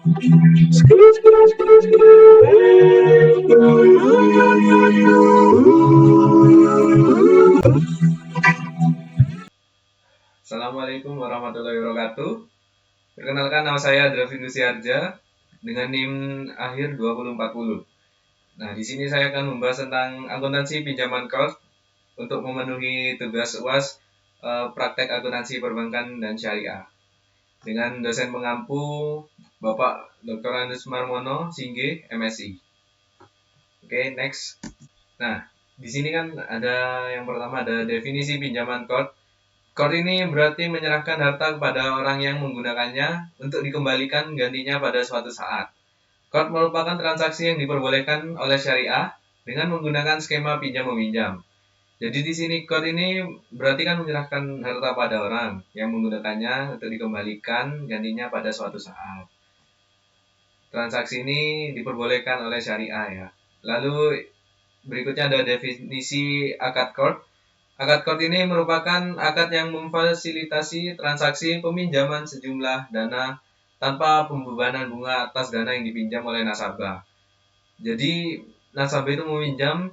Assalamualaikum warahmatullahi wabarakatuh. Perkenalkan, nama saya Dravind Siarja dengan NIM akhir 2040. Nah, di sini saya akan membahas tentang akuntansi pinjaman kors untuk memenuhi tugas UAS praktek akuntansi perbankan dan syariah. Dengan dosen pengampu Bapak Dr. Andes Marmono, Singge, MSI. Oke, next. Nah, di sini kan ada yang pertama ada definisi pinjaman kors. Kors ini berarti menyerahkan harta kepada orang yang menggunakannya untuk dikembalikan gantinya pada suatu saat. Kors merupakan transaksi yang diperbolehkan oleh syariah dengan menggunakan skema pinjam-meminjam. Jadi di sini kors ini berarti kan menyerahkan harta pada orang yang menggunakannya untuk dikembalikan gantinya pada suatu saat. Transaksi ini diperbolehkan oleh syariah ya. Lalu berikutnya ada definisi akad kors. Akad kors ini merupakan akad yang memfasilitasi transaksi peminjaman sejumlah dana tanpa pembebanan bunga atas dana yang dipinjam oleh nasabah. Jadi nasabah itu meminjam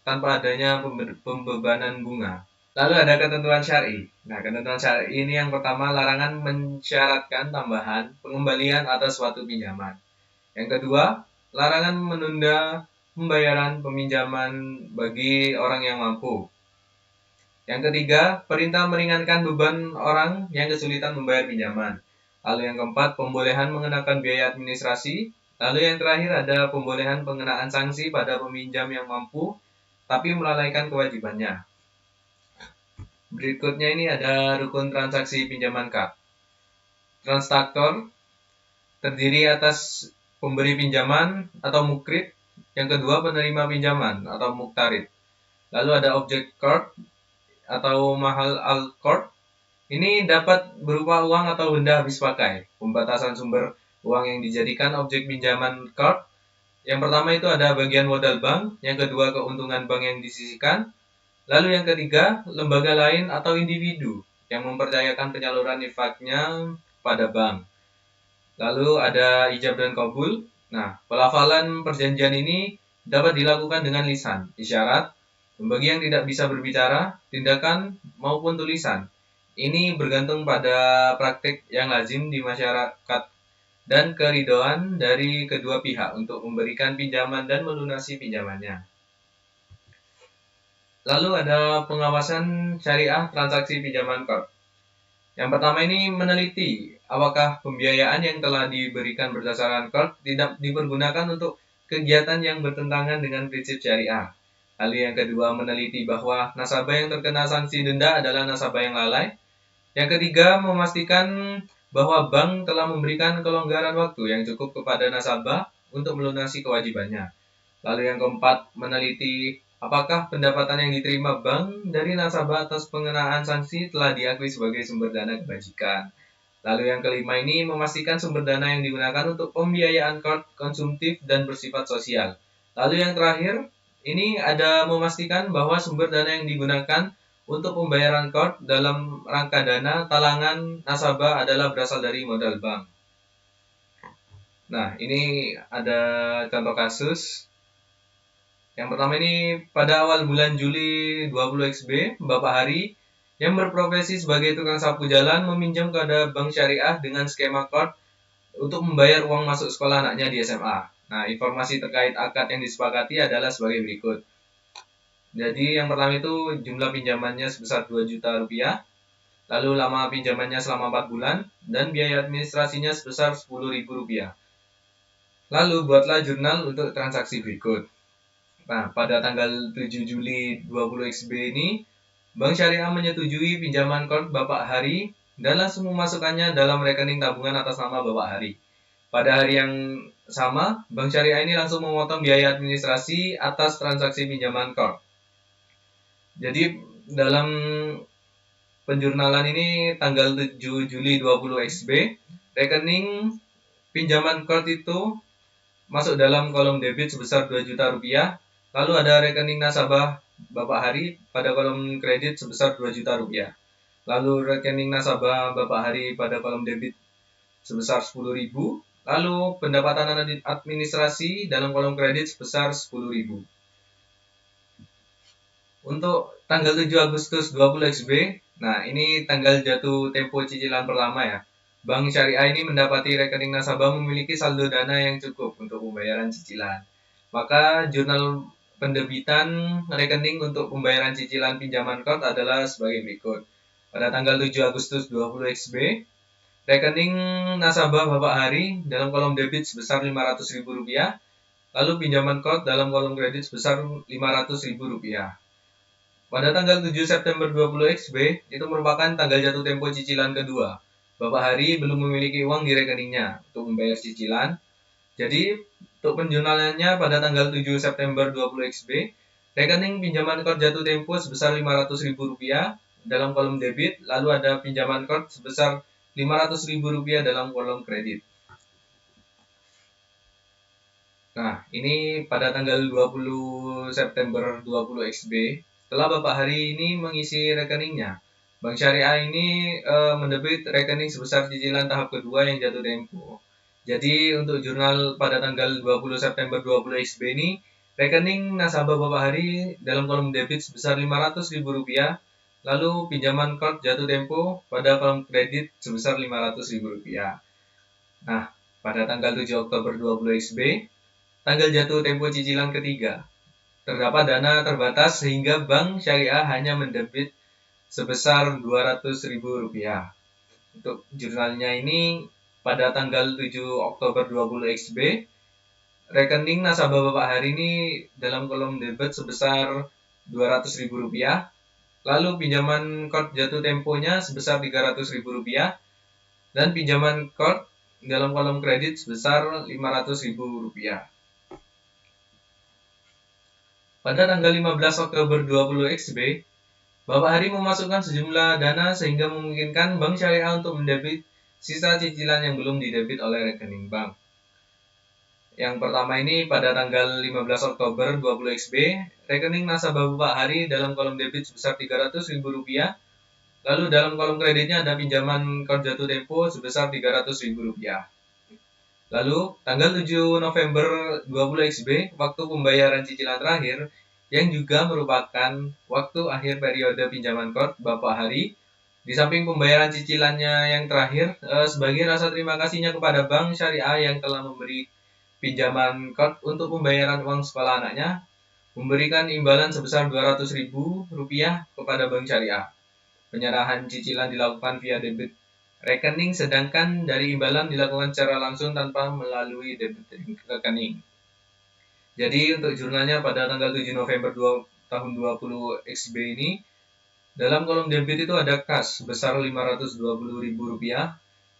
tanpa adanya pembebanan bunga. Lalu ada ketentuan syar'i. Nah, ketentuan syar'i ini yang pertama, larangan mensyaratkan tambahan pengembalian atas suatu pinjaman. Yang kedua, larangan menunda pembayaran peminjaman bagi orang yang mampu. Yang ketiga, perintah meringankan beban orang yang kesulitan membayar pinjaman. Lalu yang keempat, pembolehan mengenakan biaya administrasi. Lalu yang terakhir ada pembolehan pengenaan sanksi pada peminjam yang mampu tapi melalaikan kewajibannya. Berikutnya ini ada rukun transaksi pinjaman kars. Transaktor terdiri atas pemberi pinjaman atau mukrid, yang kedua penerima pinjaman atau muktarid. Lalu ada objek kors atau mahal al-kors. Ini dapat berupa uang atau benda habis pakai. Pembatasan sumber uang yang dijadikan objek pinjaman kors. Yang pertama itu ada bagian modal bank, yang kedua keuntungan bank yang disisihkan, lalu yang ketiga lembaga lain atau individu yang mempercayakan penyaluran infaknya pada bank. Lalu ada ijab dan qabul. Nah, pelafalan perjanjian ini dapat dilakukan dengan lisan, isyarat, bagi yang tidak bisa berbicara, tindakan maupun tulisan. Ini bergantung pada praktik yang lazim di masyarakat dan keridhaan dari kedua pihak untuk memberikan pinjaman dan melunasi pinjamannya. Lalu ada pengawasan syariah transaksi pinjaman kors. Yang pertama ini meneliti apakah pembiayaan yang telah diberikan berdasarkan kors tidak dipergunakan untuk kegiatan yang bertentangan dengan prinsip syariah. Lalu yang kedua meneliti bahwa nasabah yang terkena sanksi denda adalah nasabah yang lalai. Yang ketiga memastikan bahwa bank telah memberikan kelonggaran waktu yang cukup kepada nasabah untuk melunasi kewajibannya. Lalu yang keempat, meneliti apakah pendapatan yang diterima bank dari nasabah atas pengenaan sanksi telah diakui sebagai sumber dana kebajikan. Lalu yang kelima ini memastikan sumber dana yang digunakan untuk pembiayaan kors konsumtif dan bersifat sosial. Lalu yang terakhir, ini ada memastikan bahwa sumber dana yang digunakan untuk pembayaran kors dalam rangka dana talangan nasabah adalah berasal dari modal bank. Nah, ini ada contoh kasus. Yang pertama ini pada awal bulan Juli 20 XB, Bapak Hari yang berprofesi sebagai tukang sapu jalan meminjam kepada bank syariah dengan skema kors untuk membayar uang masuk sekolah anaknya di SMA. Nah, informasi terkait akad yang disepakati adalah sebagai berikut. Jadi yang pertama itu jumlah pinjamannya sebesar 2 juta rupiah, lalu lama pinjamannya selama 4 bulan, dan biaya administrasinya sebesar 10.000 rupiah. Lalu buatlah jurnal untuk transaksi berikut. Nah, pada tanggal 7 Juli 20 XB ini, Bank Syariah menyetujui pinjaman kors Bapak Hari dan langsung memasukkannya dalam rekening tabungan atas nama Bapak Hari. Pada hari yang sama, Bank Syariah ini langsung memotong biaya administrasi atas transaksi pinjaman kors. Jadi dalam penjurnalan ini tanggal 7 Juli 20 XB, rekening pinjaman kors itu masuk dalam kolom debit sebesar 2 juta rupiah. Lalu ada rekening nasabah Bapak Hari pada kolom kredit sebesar 2 juta rupiah. Lalu rekening nasabah Bapak Hari pada kolom debit sebesar 10.000. Lalu pendapatan administrasi dalam kolom kredit sebesar 10.000. Untuk tanggal 7 Agustus 20 XB, nah ini tanggal jatuh tempo cicilan pertama ya. Bank Syariah ini mendapati rekening nasabah memiliki saldo dana yang cukup untuk pembayaran cicilan. Maka jurnal pendebitan rekening untuk pembayaran cicilan pinjaman kort adalah sebagai berikut. Pada tanggal 7 Agustus 20 XB, rekening nasabah Bapak Hari dalam kolom debit sebesar Rp500.000, lalu pinjaman kort dalam kolom kredit sebesar Rp500.000. Pada tanggal 7 September 20 XB, itu merupakan tanggal jatuh tempo cicilan kedua. Bapak Hari belum memiliki uang di rekeningnya untuk membayar cicilan. Jadi, untuk penjurnalannya pada tanggal 7 September 20 XB, rekening pinjaman kort jatuh tempo sebesar Rp500.000 dalam kolom debit, lalu ada pinjaman kort sebesar Rp500.000 dalam kolom kredit. Nah, ini pada tanggal 20 September 20 XB, setelah Bapak Hari ini mengisi rekeningnya, Bank Syariah ini mendebit rekening sebesar cicilan tahap kedua yang jatuh tempo. Jadi untuk jurnal pada tanggal 20 September 20 XB ini, rekening nasabah Bapak Hari dalam kolom debit sebesar Rp500.000, lalu pinjaman kort jatuh tempo pada kolom kredit sebesar Rp500.000. Nah, pada tanggal 7 Oktober 20 XB, tanggal jatuh tempo cicilan ketiga, terdapat dana terbatas sehingga Bank Syariah hanya mendebit sebesar Rp200.000. Untuk jurnalnya ini pada tanggal 7 Oktober 20 XB, rekening nasabah Bapak Hari ini dalam kolom debit sebesar Rp200.000, lalu pinjaman kort jatuh temponya sebesar Rp300.000, dan pinjaman kort dalam kolom kredit sebesar Rp500.000. Pada tanggal 15 Oktober 20 XB, Bapak Hari memasukkan sejumlah dana sehingga memungkinkan Bank Syariah untuk mendebit sisa cicilan yang belum didebit oleh rekening bank. Yang pertama ini pada tanggal 15 Oktober 20 XB, rekening nasabah Bapak Hari dalam kolom debit sebesar Rp300.000, lalu dalam kolom kreditnya ada pinjaman kort jatuh tempo sebesar Rp300.000. Lalu, tanggal 7 November 20 XB, waktu pembayaran cicilan terakhir, yang juga merupakan waktu akhir periode pinjaman kort Bapak Hari, di samping pembayaran cicilannya yang terakhir, sebagai rasa terima kasihnya kepada Bank Syariah yang telah memberi pinjaman kort untuk pembayaran uang sekolah anaknya, memberikan imbalan sebesar Rp200.000 kepada Bank Syariah. Penyerahan cicilan dilakukan via debit rekening, sedangkan dari imbalan dilakukan secara langsung tanpa melalui debit rekening. Jadi untuk jurnalnya pada tanggal 7 November tahun 20 XB ini, dalam kolom debit itu ada kas sebesar Rp520.000,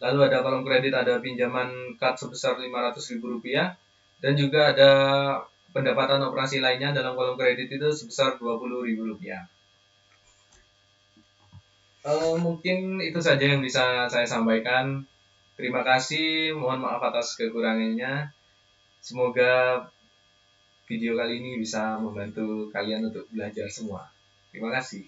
lalu ada kolom kredit ada pinjaman kad sebesar Rp500.000, dan juga ada pendapatan operasi lainnya dalam kolom kredit itu sebesar Rp20.000. Mungkin itu saja yang bisa saya sampaikan. Terima kasih, mohon maaf atas kekurangannya. Semoga video kali ini bisa membantu kalian untuk belajar semua. Terima kasih.